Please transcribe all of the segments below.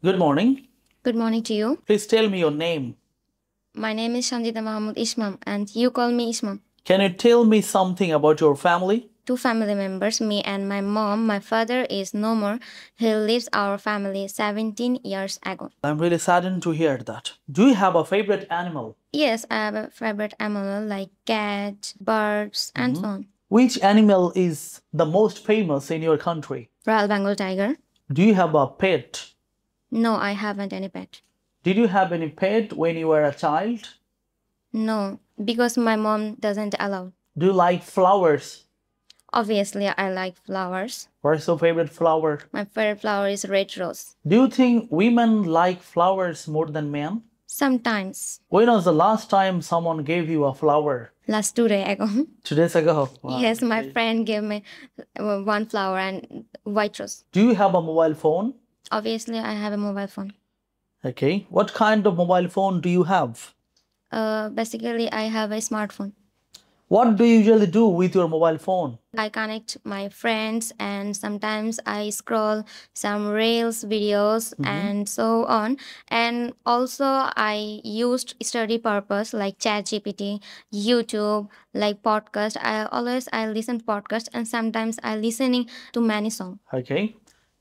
Good morning. Good morning to you. Please tell me your name. My name is Shanjita Mahmood Ismam and you call me Ismam. Can you tell me something about your family? Two family members, me and my mom. My father is no more. He leaves our family 17 years ago. I'm really saddened to hear that. Do you have a favorite animal? Yes, I have a favorite animal like cat, birds, and so on. Which animal is the most famous in your country? Royal Bengal tiger. Do you have a pet? No, I haven't any pet. Did you have any pet when you were a child? No, because my mom doesn't allow. Do you like flowers? Obviously, I like flowers. What's your favorite flower? My favorite flower is red rose. Do you think women like flowers more than men? Sometimes. When was the last time someone gave you a flower? Last 2 days ago. 2 days ago. Wow. Yes, my friend gave me one flower and white rose. Do you have a mobile phone? Obviously, I have a mobile phone. Okay. What kind of mobile phone do you have? Basically, I have a smartphone. What do you usually do with your mobile phone? I connect my friends and sometimes I scroll some reels, videos, and so on. And also, I used study purpose like ChatGPT, YouTube, like podcast. I listen to podcast and sometimes I listening to many songs. Okay.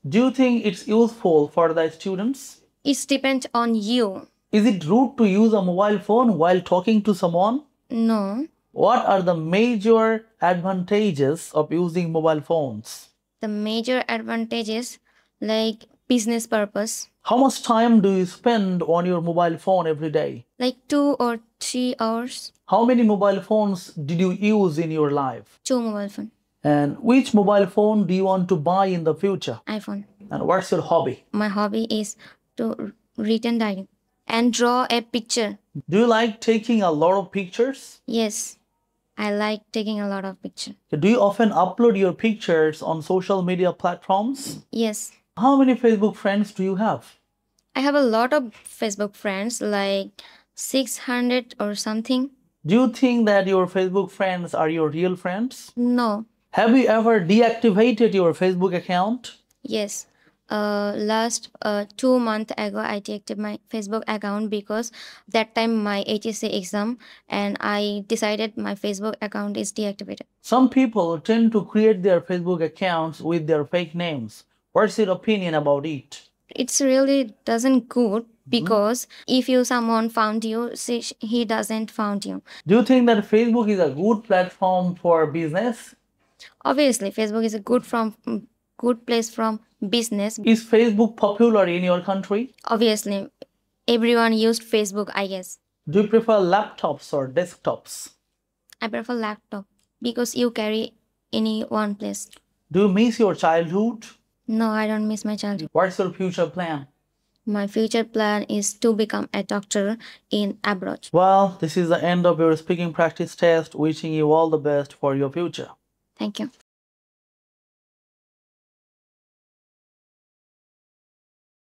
Do you think it's useful for the students? It depends on you. Is it rude to use a mobile phone while talking to someone? No. What are the major advantages of using mobile phones? The major advantages like business purpose, How much time do you spend on your mobile phone every day? like 2 or 3 hours. How many mobile phones did you use in your life? 2 mobile phone, And which mobile phone do you want to buy in the future? iPhone. And what's your hobby? My hobby is to read and diary and draw a picture. Do you like taking a lot of pictures? Yes, I like taking a lot of picture. Do you often upload your pictures on social media platforms? Yes, How many Facebook friends do you have? I have a lot of Facebook friends, like 600 or something. Do you think that your Facebook friends are your real friends? No. Have you ever deactivated your Facebook account? Yes. Last 2 months ago, I deactivated my Facebook account because that time my HSC exam, and I decided my Facebook account is deactivated. Some people tend to create their Facebook accounts with their fake names. What's your opinion about it? It's really doesn't good because if someone found you, he doesn't found you. Do you think that Facebook is a good platform for business? Obviously, Facebook is a good place from business. Is Facebook popular in your country? Obviously, everyone used Facebook, I guess. Do you prefer laptops or desktops? I prefer laptop because you carry any one place. Do you miss your childhood? No, I don't miss my childhood. What's your future plan? My future plan is to become a doctor in abroad. Well, this is the end of your speaking practice test. Wishing you all the best for your future. Thank you.